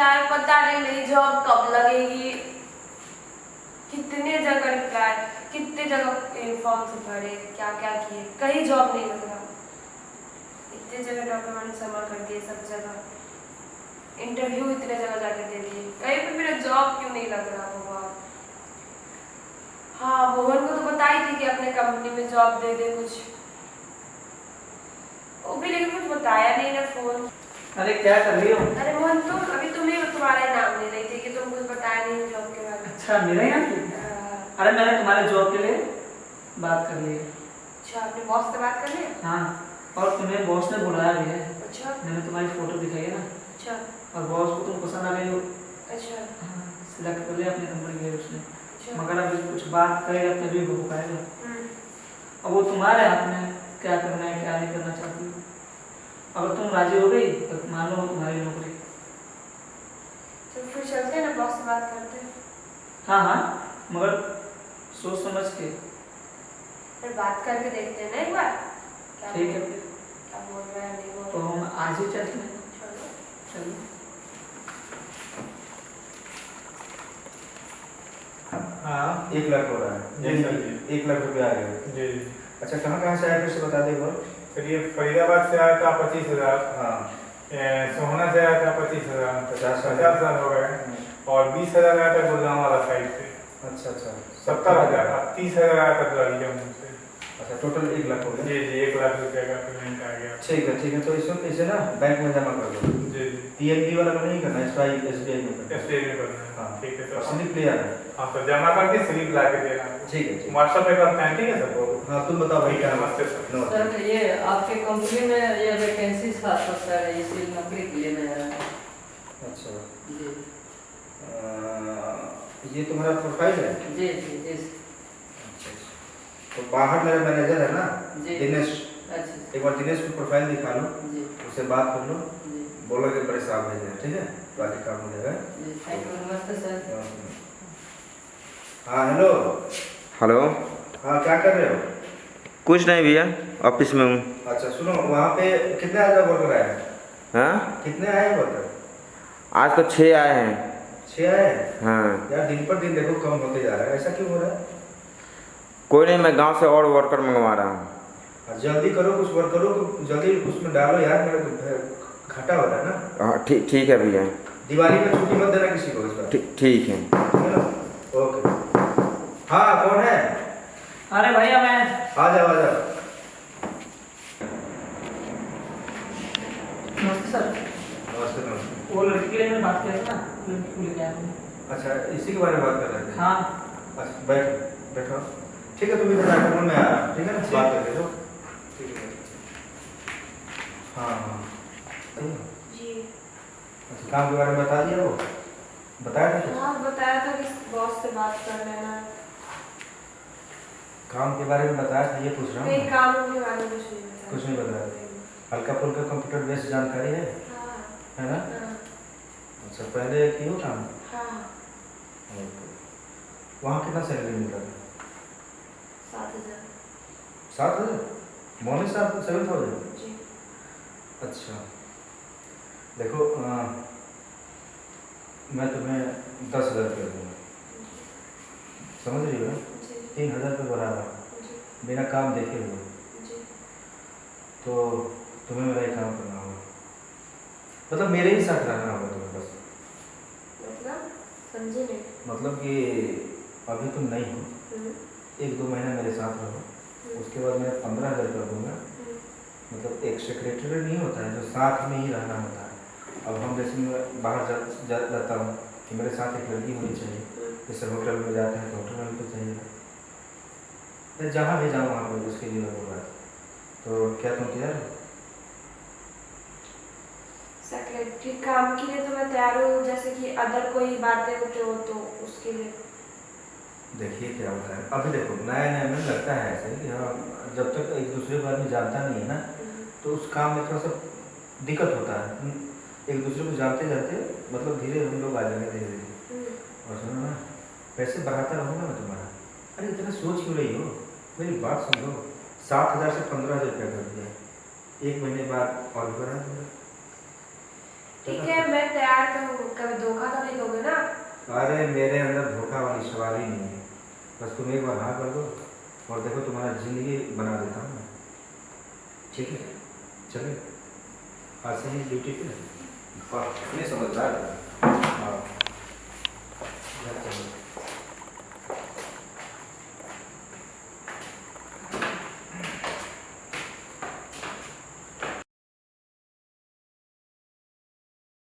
यार पता नहीं मेरी जॉब कब लगेगी। कितने जगह रिप्लाई, कितने जगह फॉर्म से भरे, क्या क्या किए, कहीं जॉब नहीं लग रहा। इतने जगह डॉक्यूमेंट जमा कर दिए, सब जगह इंटरव्यू इतने जगह जाके दे दिए, कहीं पे मेरा जॉब क्यों नहीं लग रहा भगवान। हाँ, मोहन को तो बताई थी कि अपने कंपनी में जॉब दे दे कुछ, वो भी लेकिन कुछ बताया नहीं ना फोन। अरे क्या कर रही हो? अरे मोहन तुम अभी तुम्हारा ही नाम ले रही थी कि तुम कुछ बताया नहीं जॉब के बारे में। अच्छा, मेरे यहाँ की? अरे मैंने तुम्हारे जॉब के लिए बात कर ली है। अच्छा, अपने बॉस से बात कर लिया? हाँ, और तुम्हें बॉस ने बुलाया भी है। अच्छा, मैंने तुम्हारी फोटो दिखाई है ना। अच्छा, और बॉस को तुम पसंद आ गई हो। अच्छा, हाँ, सिलेक्ट कर लिया अपनी कंपनी के लिए उसने। अच्छा। मगर अभी कुछ बात करेगा तभी हो पाएगा। अब वो तुम्हारे हाथ में, क्या करना है क्या नहीं करना चाहती हो। अगर तुम राजी हो गई तो मान लो तुम्हारी नौकरी। तो फिर चलते हैं ना, बॉस से बात करते हैं। हाँ हाँ, मगर सोच समझ के। फिर बात करके देखते हैं ना एक बार। ठीक है फिर। क्या बोल रहा है नहीं बोल तो रहा है। हम आज ही चलते हैं। चलो। चलो। हाँ, 1 लाख हो रहा है। जी सर जी। 1 लाख रुपया आ गया। जी। अच्छा, कहाँ से आया फिर से बता दे एक बार। चलिए, फरीदाबाद से आया था 25,000, हाँ, सोहना से आया था 25,000, 50,000 हो गए, और 20,000 आया था गुड़गांव वाला साइड से, अच्छा अच्छा 70,000, 30,000 आया था दुआरिया मुँह से। अच्छा, टोटल 1 लाख हो गया। जी जी, 1 लाख रुपये का पेमेंट आ गया। ठीक है, तो इसे ना बैंक में जमा कर दो। जी जी, पीएनबी वाला में नहीं करना, SBI में करना। SBI में करना है। हाँ, ठीक है और सर। स्लिप ले आना। हाँ, तो जमा करके स्लिप ला के देना। ठीक है। व्हाट्सएप पे करते हैं, ठीक है सर। हाँ, तुम बताओ भाई ठीक है, क्या। नमस्ते सर। नमस्ते। सर, ये आपके कंपनी में ये वैकेंसी था सर, इसी नौकरी के लिए मैं आया। अच्छा, जी ये तुम्हारा प्रोफाइल है? जी जी जी। अच्छा, तो बाहर मेरा मैनेजर है ना, जी। दिनेश। अच्छा एक बार दिनेश को प्रोफाइल दिखा लो, जी उससे बात कर लो, जी बोलो कि बड़े साहब भेजे हैं, ठीक है, बाकी काम हो जाएगा। जी। थैंक यू, नमस्ते सर। हाँ, हेलो। हेलो। हाँ, क्या कर रहे हो? कुछ नहीं भैया, ऑफिस में हूँ। अच्छा सुनो, वहाँ पे कितने आए वर्कर आए हैं? हाँ, कितने आए वर्कर? आज तो 6 आए हैं। 6 आए हैं? हाँ, यार दिन पर दिन देखो कम होते जा रहा है, ऐसा क्यों हो रहा है? कोई नहीं, मैं गांव से और वर्कर मंगवा रहा हूँ। जल्दी करो, कुछ वर्करों को जल्दी उसमें डालो यार, मेरा घाटा हो रहा है ना। हाँ, ठीक है भैया। दिवाली में छुट्टी मत देना किसी को इस बार, ठीक है। ठीक है ना? ओके। हाँ, कौन है? अरे भैया मैं। आ जाओ। नमस्ते सर। नमस्ते नमस्ते। वो लड़की के लिए मैं बात किया था ना, लड़की को लेके आया हूँ। अच्छा, इसी के बारे में बात कर रहे थे? हाँ। अच्छा, बैठो। ठीक है, तुम इधर बैठो, मैं आ रहा हूँ, ठीक है ना, बात करके दो। ठीक है। हाँ। जी। अच्छा, काम के बारे में बता दिया वो? बताया था? हाँ, बताया था कि बॉस से बात कर लेना। काम के बारे में बताया था, ये पूछ रहा नहीं, हूँ। काम के बारे में कुछ नहीं बताया। हल्का फुल्का कंप्यूटर बेस्ड जानकारी है? हाँ है ना? हाँ अच्छा, पहले की हो काम? हाँ। ओके। वहाँ कितना सैलरी मिलता था? 7,000। 7,000? मॉर्निंग 7,000? जी। अच्छा, देखो मैं तुम्हें 10,000 रुपया दूँगा, समझ रही हो? जी 3,000 रुपये बराबर, जी बिना काम देखे हुए। जी। तो तुम्हें मेरा ही काम करना होगा, मतलब मेरे ही साथ रहना होगा तुम्हें बस। मतलब समझे नहीं। मतलब कि अभी तुम नहीं हो, 1-2 महीना मेरे साथ रहो, उसके बाद मैं 15,000 रुपया दूँगा। मतलब एक सेक्रेटरी नहीं होता है जो साथ में ही रहना होता है। अब हम जैसे मैं बाहर जाता हूँ कि मेरे साथ एक लड़की होनी चाहिए, जैसे होटल में जाते हैं तो होटल में तो चाहिए, मैं जहाँ भी जाऊँ वहाँ पर उसके लिए होगा। तो क्या तुम तैयार हो? सेक्रेटरी काम के लिए तो मैं तैयार हूँ, जैसे कि अदर कोई बातें होते हो तो उसके लिए। देखिए क्या होता है, अभी देखो नया में लगता है ऐसे कि हाँ, जब तक एक दूसरे को आदमी जानता नहीं है ना, तो उस काम में थोड़ा सा दिक्कत होता है। एक दूसरे को जानते मतलब धीरे हम लोग आ जाएंगे धीरे। और सुनो ना, पैसे बढ़ाता रहूँगा मैं तुम्हारा। अरे इतना सोच क्यों रही हो, मेरी बात सुन लो। 7,000 से 15,000 रुपया कर दिया, 1 महीने बाद और भी बढ़ा दूँगा। ठीक है, मैं तैयार तो हूँ, कभी धोखा तो नहीं दोगे ना? अरे मेरे अंदर धोखा वाली सवाल ही नहीं है, बस तुम एक बार हाँ कर दो और देखो तुम्हारा जिंदगी बना देता हूँ मैं। ठीक है, चलिए आज से ही ड्यूटी पे। वाह, इतने समझदार हो। हाँ,